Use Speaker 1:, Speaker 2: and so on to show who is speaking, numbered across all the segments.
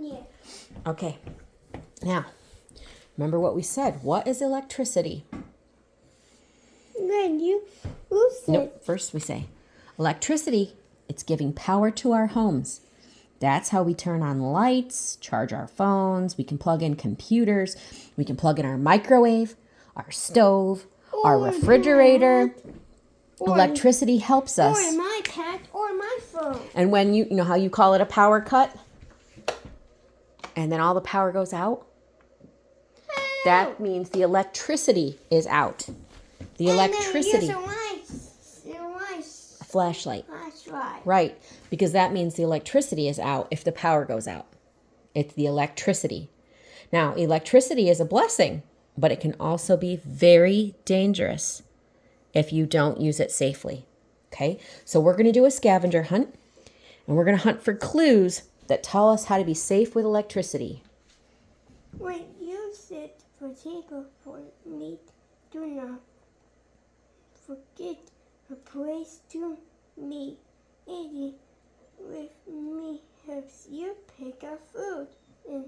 Speaker 1: Yeah.
Speaker 2: Okay. Now, remember what we said. What is electricity?
Speaker 1: Then you said.
Speaker 2: Nope. First we say electricity, it's giving power to our homes. That's how we turn on lights, charge our phones, we can plug in computers, we can plug in our microwave, our stove, our refrigerator. Electricity helps us.
Speaker 1: Or my cat or my phone.
Speaker 2: And when you know how you call it a power cut? And then all the power goes out? That means the electricity is out. The electricity.
Speaker 1: And then
Speaker 2: A flashlight.
Speaker 1: flashlight.
Speaker 2: Right, because that means the electricity is out if the power goes out. It's the electricity. Now, electricity is a blessing, but it can also be very dangerous if you don't use it safely. Okay, so we're going to do a scavenger hunt, and we're going to hunt for clues that tell us how to be safe with electricity.
Speaker 1: When you sit for table for me, do not forget a place to meet. Eating with me helps you pick up food and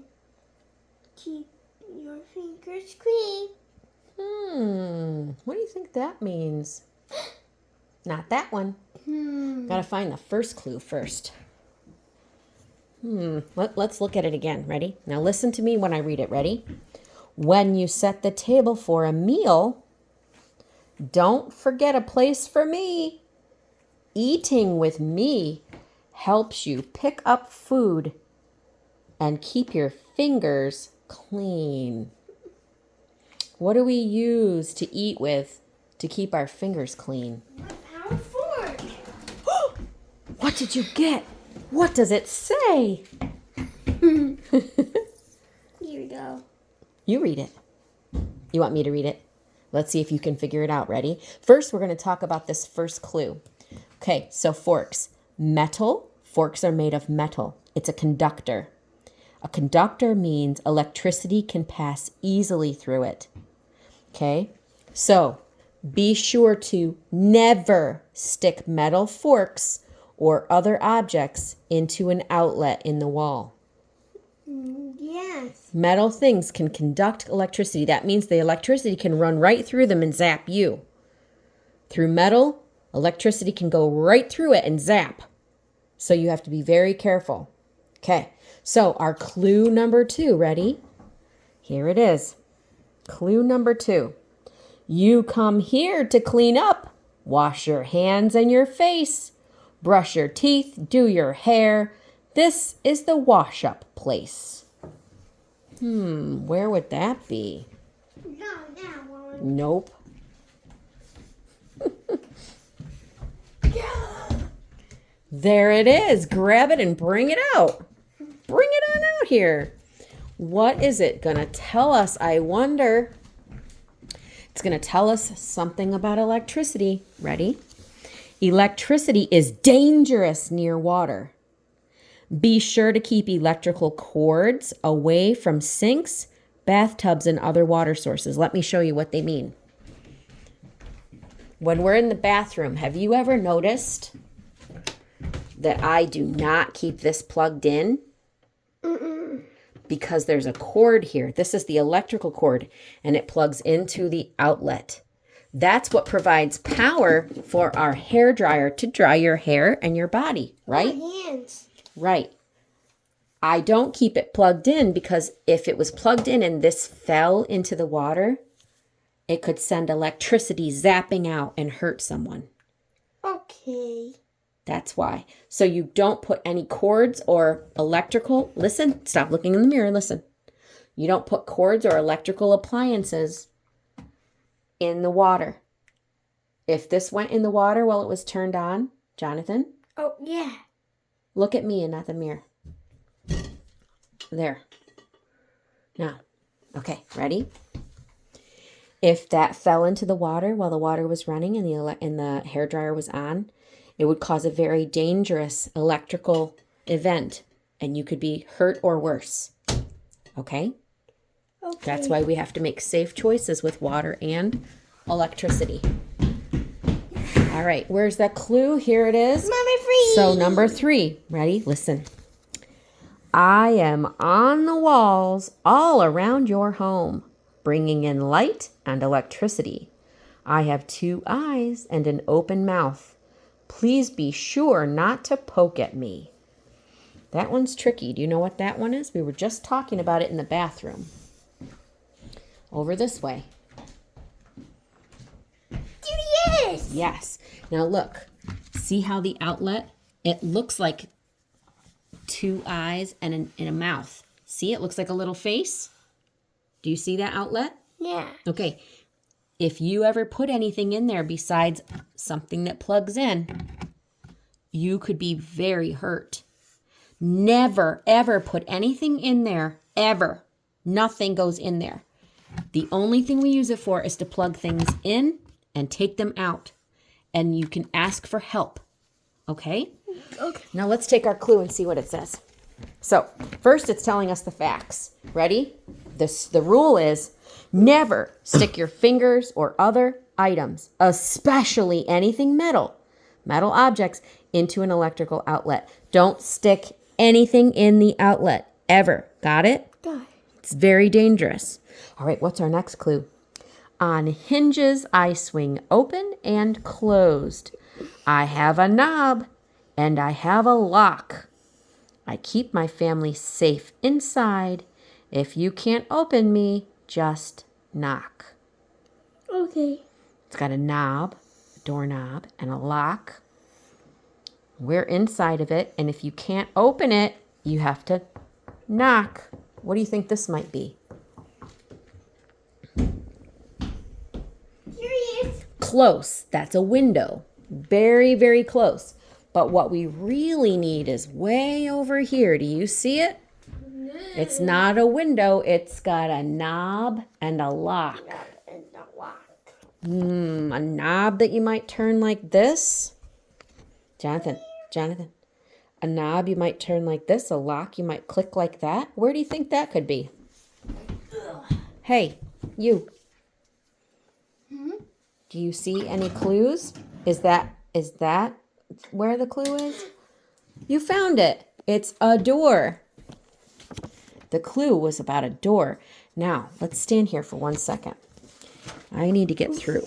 Speaker 1: keep your fingers clean.
Speaker 2: What do you think that means? Not that one. Gotta find the first clue first. Let's look at it again. Ready? Now listen to me when I read it. Ready? When you set the table for a meal, don't forget a place for me. Eating with me helps you pick up food and keep your fingers clean. What do we use to eat with to keep our fingers clean?
Speaker 1: Our fork.
Speaker 2: What did you get? What does it say?
Speaker 1: Here we go.
Speaker 2: You read it. You want me to read it? Let's see if you can figure it out. Ready? First, we're going to talk about this first clue. Okay, so forks. Metal. Forks are made of metal. It's a conductor. A conductor means electricity can pass easily through it. Okay, so be sure to never stick metal forks or other objects into an outlet in the wall.
Speaker 1: Yes.
Speaker 2: Metal things can conduct electricity. That means the electricity can run right through them and zap you. Through metal, electricity can go right through it and zap. So you have to be very careful. Okay, so our clue number 2, ready? Here it is. Clue number 2. You come here to clean up. Wash your hands and your face. Brush your teeth, do your hair. This is the wash-up place. Where would that be?
Speaker 1: Not that one.
Speaker 2: Nope. There it is. Grab it and bring it out. Bring it on out here. What is it going to tell us, I wonder? It's going to tell us something about electricity. Ready? Electricity is dangerous near water. Be sure to keep electrical cords away from sinks, bathtubs, and other water sources. Let me show you what they mean. When we're in the bathroom, have you ever noticed that I do not keep this plugged in? Because there's a cord here. This is the electrical cord, and it plugs into the outlet. That's what provides power for our hair dryer to dry your hair and your body, right?
Speaker 1: My hands.
Speaker 2: Right. I don't keep it plugged in because if it was plugged in and this fell into the water, it could send electricity zapping out and hurt someone.
Speaker 1: Okay.
Speaker 2: That's why. So you don't put any cords or electrical, listen, stop looking in the mirror, listen. You don't put cords or electrical appliances in the water. If this went in the water while it was turned on, Jonathan,
Speaker 1: Oh, yeah.
Speaker 2: look at me and not the mirror. There. Now, okay, ready? If that fell into the water while the water was running and the hairdryer was on, it would cause a very dangerous electrical event, and you could be hurt or worse. Okay?
Speaker 1: Okay.
Speaker 2: That's why we have to make safe choices with water and electricity. All right, where's that clue? Here it is.
Speaker 1: Number 3.
Speaker 2: So number 3, ready? Listen. I am on the walls all around your home, bringing in light and electricity. I have 2 eyes and an open mouth. Please be sure not to poke at me. That one's tricky. Do you know what that one is? We were just talking about it in the bathroom. Over this way.
Speaker 1: Yes.
Speaker 2: Yes. Now look. See how the outlet, it looks like 2 eyes and a mouth. See, it looks like a little face. Do you see that outlet?
Speaker 1: Yeah.
Speaker 2: Okay. If you ever put anything in there besides something that plugs in, you could be very hurt. Never, ever put anything in there, ever. Nothing goes in there. The only thing we use it for is to plug things in and take them out. And you can ask for help. Okay?
Speaker 1: Okay.
Speaker 2: Now let's take our clue and see what it says. So, first it's telling us the facts. Ready? The rule is never stick your fingers or other items, especially anything metal objects, into an electrical outlet. Don't stick anything in the outlet, ever. Got it?
Speaker 1: Got it.
Speaker 2: It's very dangerous. All right, what's our next clue? On hinges, I swing open and closed. I have a knob and I have a lock. I keep my family safe inside. If you can't open me, just knock.
Speaker 1: Okay.
Speaker 2: It's got a knob, a doorknob, and a lock. We're inside of it, and if you can't open it, you have to knock. What do you think this might be?
Speaker 1: Curious.
Speaker 2: Close. That's a window. Very, very close. But what we really need is way over here. Do you see it?
Speaker 1: No.
Speaker 2: It's not a window. It's got a knob and a lock.
Speaker 1: And the lock.
Speaker 2: A knob that you might turn like this. Jonathan. A knob you might turn like this. A lock you might click like that. Where do you think that could be? Hey, you. Do you see any clues? Is that where the clue is? You found it. It's a door. The clue was about a door. Now, let's stand here for 1 second. I need to get through.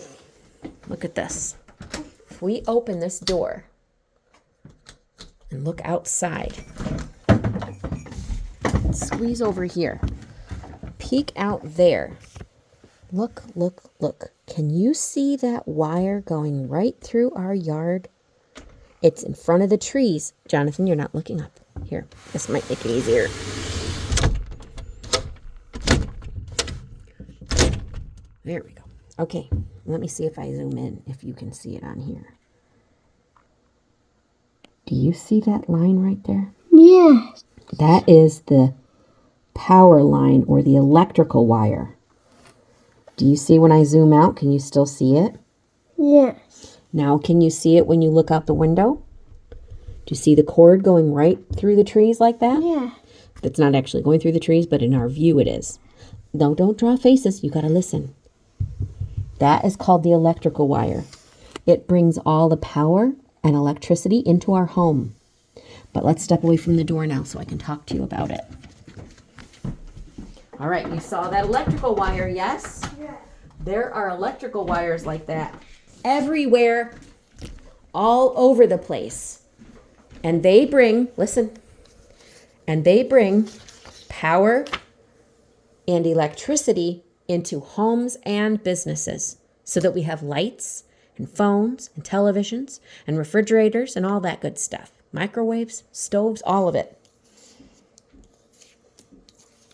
Speaker 2: Look at this. If we open this door and look outside, squeeze over here, peek out there. Look. Can you see that wire going right through our yard? It's in front of the trees. Jonathan, you're not looking up. Here, this might make it easier. There we go. Okay, let me see if I zoom in, if you can see it on here. Do you see that line right there?
Speaker 1: Yes.
Speaker 2: That is the power line or the electrical wire. Do you see when I zoom out? Can you still see it?
Speaker 1: Yes.
Speaker 2: Now, can you see it when you look out the window? Do you see the cord going right through the trees like that?
Speaker 1: Yeah.
Speaker 2: It's not actually going through the trees, but in our view it is. No, don't draw faces. You got to listen. That is called the electrical wire. It brings all the power and electricity into our home. But let's step away from the door now so I can talk to you about it. All right, you saw that electrical wire, yes?
Speaker 1: Yeah.
Speaker 2: There are electrical wires like that everywhere, all over the place. And they bring, listen, and they bring power and electricity into homes and businesses so that we have lights and phones and televisions and refrigerators and all that good stuff. Microwaves, stoves, all of it.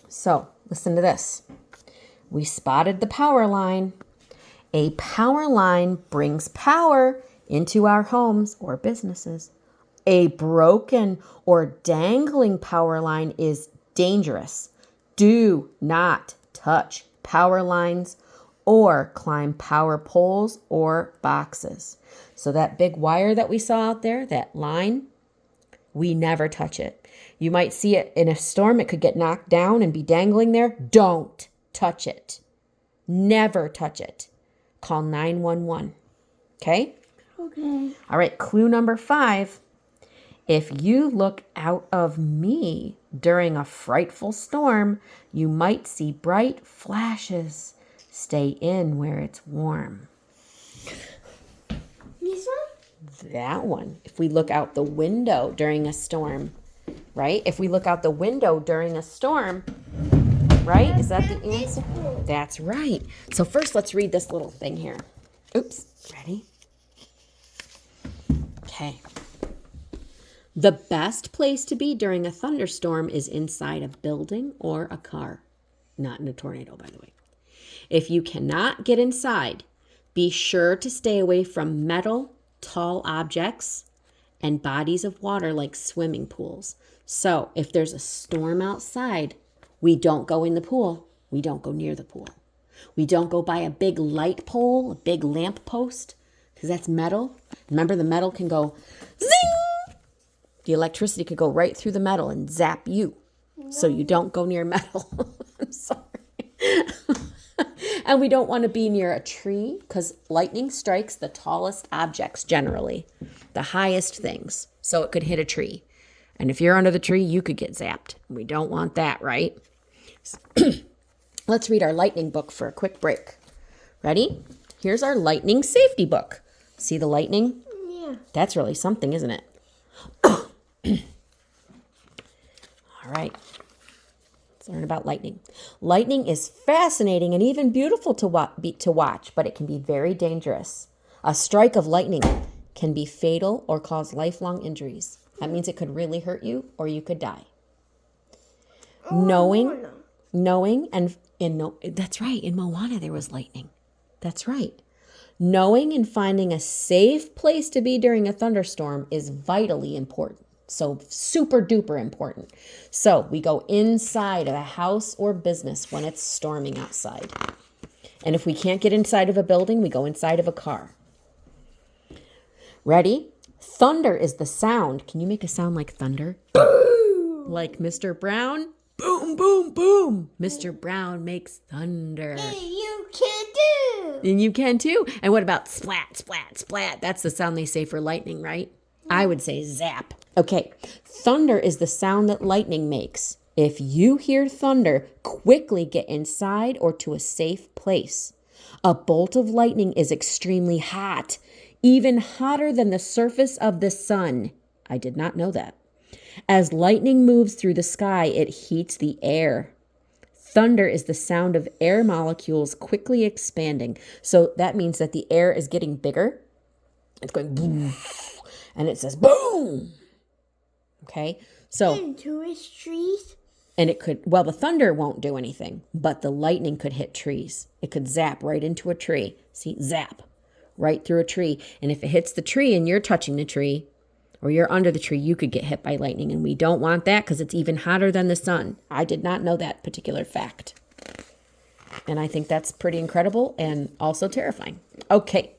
Speaker 2: So, listen to this. We spotted the power line. A power line brings power into our homes or businesses. A broken or dangling power line is dangerous. Do not touch power lines or climb power poles or boxes. So that big wire that we saw out there, that line, we never touch it. You might see it in a storm. It could get knocked down and be dangling there. Don't touch it. Never touch it. Call 911. Okay?
Speaker 1: Okay.
Speaker 2: All right, clue number 5. If you look out of me, During a frightful storm, you might see bright flashes. Stay in where it's warm.
Speaker 1: This one?
Speaker 2: That one. If we look out the window during a storm, right? If we look out the window during a storm, right? Is that the answer? That's right. So first, let's read this little thing here. Oops. Ready? Okay. The best place to be during a thunderstorm is inside a building or a car. Not in a tornado, by the way. If you cannot get inside, be sure to stay away from metal, tall objects, and bodies of water like swimming pools. So if there's a storm outside, we don't go in the pool. We don't go near the pool. We don't go by a big light pole, a big lamp post, because that's metal. Remember, the metal can go zing. The electricity could go right through the metal and zap you. No. So you don't go near metal. I'm sorry. And we don't want to be near a tree because lightning strikes the tallest objects generally, the highest things. So it could hit a tree. And if you're under the tree, you could get zapped. We don't want that, right? Let's read our lightning book for a quick break. Ready? Here's our lightning safety book. See the lightning?
Speaker 1: Yeah.
Speaker 2: That's really something, isn't it? All right. Let's learn about lightning. Lightning is fascinating and even beautiful to watch, but it can be very dangerous. A strike of lightning can be fatal or cause lifelong injuries. That means it could really hurt you or you could die. Knowing, that's right, in Moana there was lightning. That's right. Knowing and finding a safe place to be during a thunderstorm is vitally important. So super duper important. So we go inside of a house or business when it's storming outside. And if we can't get inside of a building, we go inside of a car. Ready? Thunder is the sound. Can you make a sound like thunder? Boom! Like Mr. Brown? Boom, boom, boom. Mr. Brown makes thunder.
Speaker 1: Hey, you can do.
Speaker 2: And you can too. And what about splat, splat, splat? That's the sound they say for lightning, right? I would say zap. Okay, thunder is the sound that lightning makes. If you hear thunder, quickly get inside or to a safe place. A bolt of lightning is extremely hot, even hotter than the surface of the sun. I did not know that. As lightning moves through the sky, it heats the air. Thunder is the sound of air molecules quickly expanding. So that means that the air is getting bigger. It's going boom, and it says boom. Okay, so
Speaker 1: into his trees.
Speaker 2: And it could, well, the thunder won't do anything, but the lightning could hit trees. It could zap right into a tree. See, zap right through a tree. And if it hits the tree and you're touching the tree or you're under the tree, you could get hit by lightning. And we don't want that because it's even hotter than the sun. I did not know that particular fact. And I think that's pretty incredible and also terrifying. Okay,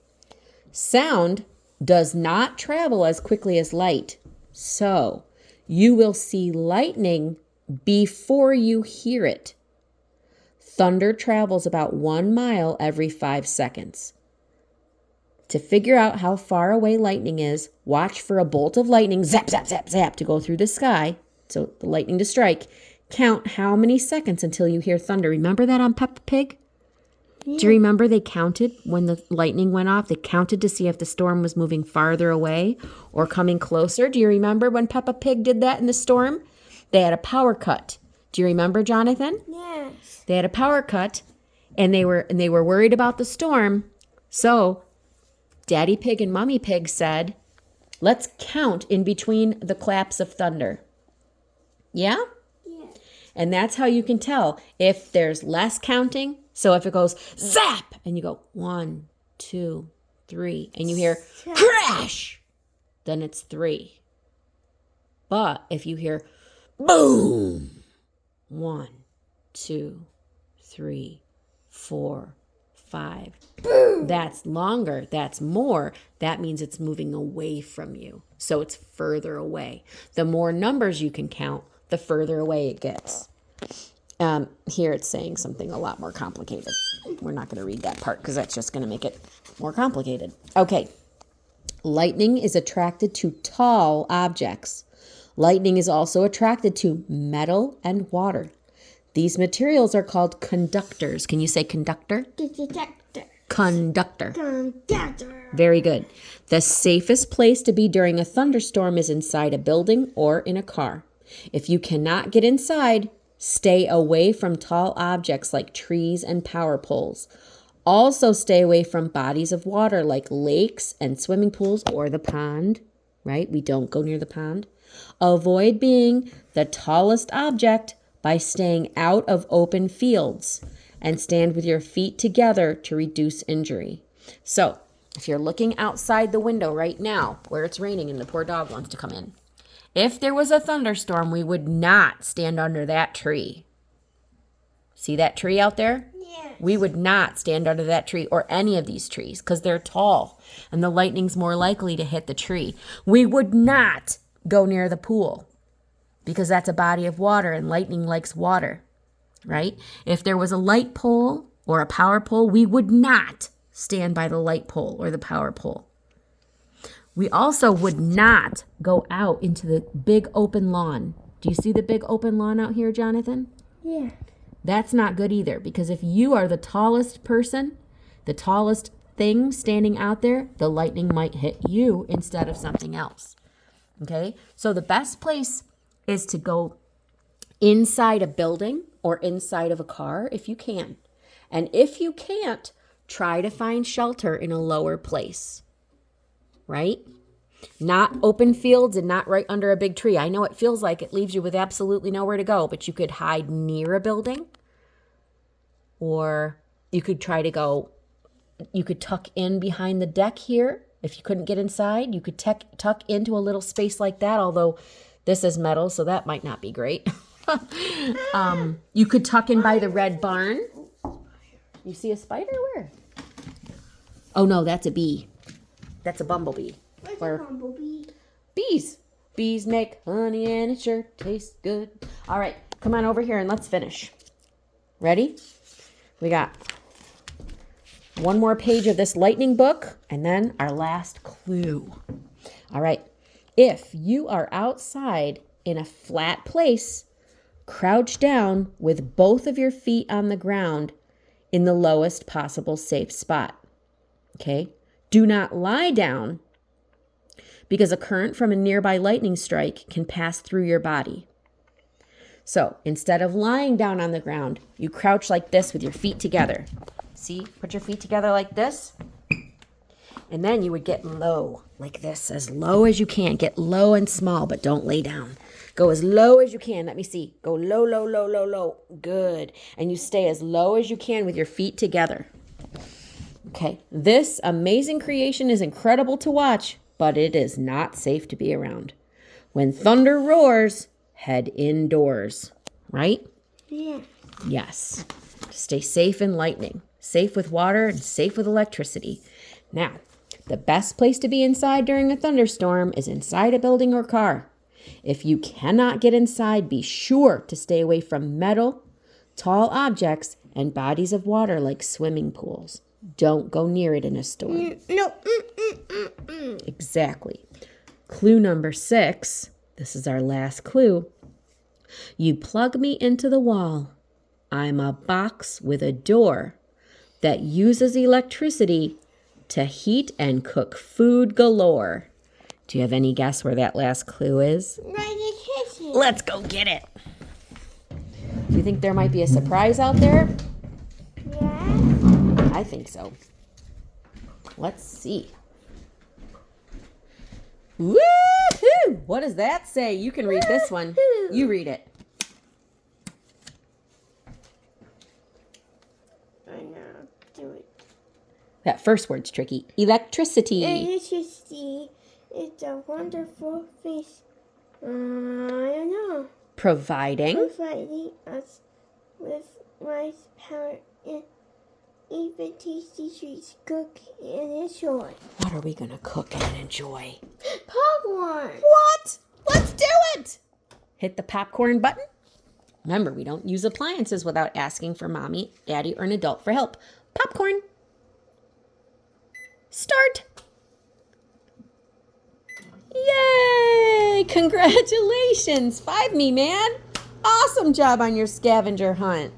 Speaker 2: sound does not travel as quickly as light. So you will see lightning before you hear it. Thunder travels about 1 mile every 5 seconds. To figure out how far away lightning is, watch for a bolt of lightning, zap, zap, zap, zap, to go through the sky. So the lightning to strike. Count how many seconds until you hear thunder. Remember that on Peppa Pig? Yeah. Do you remember they counted when the lightning went off? They counted to see if the storm was moving farther away or coming closer. Do you remember when Peppa Pig did that in the storm? They had a power cut. Do you remember, Jonathan?
Speaker 1: Yes.
Speaker 2: They had a power cut, and they were worried about the storm. So Daddy Pig and Mommy Pig said, let's count in between the claps of thunder. Yeah?
Speaker 1: Yeah.
Speaker 2: And that's how you can tell if there's less counting. So if it goes zap, and you go 1, 2, 3, and you hear crash, then it's 3. But if you hear boom, 1, 2, 3, 4, 5, boom, that's longer, that's more, that means it's moving away from you. So it's further away. The more numbers you can count, the further away it gets. Here it's saying something a lot more complicated. We're not going to read that part because that's just going to make it more complicated. Okay. Lightning is attracted to tall objects. Lightning is also attracted to metal and water. These materials are called conductors. Can you say conductor?
Speaker 1: Detector.
Speaker 2: Conductor.
Speaker 1: Conductor.
Speaker 2: Very good. The safest place to be during a thunderstorm is inside a building or in a car. If you cannot get inside, stay away from tall objects like trees and power poles. Also stay away from bodies of water like lakes and swimming pools or the pond, right? We don't go near the pond. Avoid being the tallest object by staying out of open fields and stand with your feet together to reduce injury. So, if you're looking outside the window right now where it's raining and the poor dog wants to come in, if there was a thunderstorm, we would not stand under that tree. See that tree out there?
Speaker 1: Yes.
Speaker 2: We would not stand under that tree or any of these trees because they're tall and the lightning's more likely to hit the tree. We would not go near the pool because that's a body of water and lightning likes water, right? If there was a light pole or a power pole, we would not stand by the light pole or the power pole. We also would not go out into the big open lawn. Do you see the big open lawn out here, Jonathan?
Speaker 1: Yeah.
Speaker 2: That's not good either because if you are the tallest person, the tallest thing standing out there, the lightning might hit you instead of something else. Okay? So the best place is to go inside a building or inside of a car if you can. And if you can't, try to find shelter in a lower place. Right? Not open fields and not right under a big tree. I know it feels like it leaves you with absolutely nowhere to go, but you could hide near a building or you could tuck in behind the deck here. If you couldn't get inside, you could tuck into a little space like that, although this is metal, so that might not be great. You could tuck in by the red barn. You see a spider? Where? Oh, no, that's a bee. That's a bumblebee.
Speaker 1: Where's
Speaker 2: Or
Speaker 1: the bumblebee?
Speaker 2: bees. Bees make honey and it sure tastes good. All right, come on over here and let's finish. Ready? We got one more page of this lightning book and then our last clue. All right. If you are outside in a flat place, crouch down with both of your feet on the ground in the lowest possible safe spot. Okay? Do not lie down because a current from a nearby lightning strike can pass through your body. So instead of lying down on the ground, you crouch like this with your feet together. See, put your feet together like this. And then you would get low like this, as low as you can. Get low and small, but don't lay down. Go as low as you can. Let me see. Go low, low, low, low, low. Good. And you stay as low as you can with your feet together. Okay, this amazing creation is incredible to watch, but it is not safe to be around. When thunder roars, head indoors, right?
Speaker 1: Yeah.
Speaker 2: Yes. Stay safe in lightning, safe with water, and safe with electricity. Now, the best place to be inside during a thunderstorm is inside a building or car. If you cannot get inside, be sure to stay away from metal, tall objects, and bodies of water like swimming pools. Don't go near it in a storm.
Speaker 1: No.
Speaker 2: Exactly. Clue number 6. This is our last clue. You plug me into the wall. I'm a box with a door that uses electricity to heat and cook food galore. Do you have any guess where that last clue is?
Speaker 1: Right in the kitchen.
Speaker 2: Let's go get it. Do you think there might be a surprise out there?
Speaker 1: Yeah.
Speaker 2: I think so. Let's see. Woohoo! What does that say? You can read this one.
Speaker 1: Woohoo!
Speaker 2: You read it.
Speaker 1: I know. Do it.
Speaker 2: That first word's tricky. Electricity.
Speaker 1: Electricity is a wonderful face. I don't know.
Speaker 2: Providing
Speaker 1: Providing us with rice, power, and even tasty treats, cook and enjoy.
Speaker 2: What are we going to cook and enjoy?
Speaker 1: Popcorn.
Speaker 2: What? Let's do it. Hit the popcorn button. Remember, we don't use appliances without asking for mommy, daddy, or an adult for help. Popcorn. Start. Yay! Congratulations! 5 me, man! Awesome job on your scavenger hunt.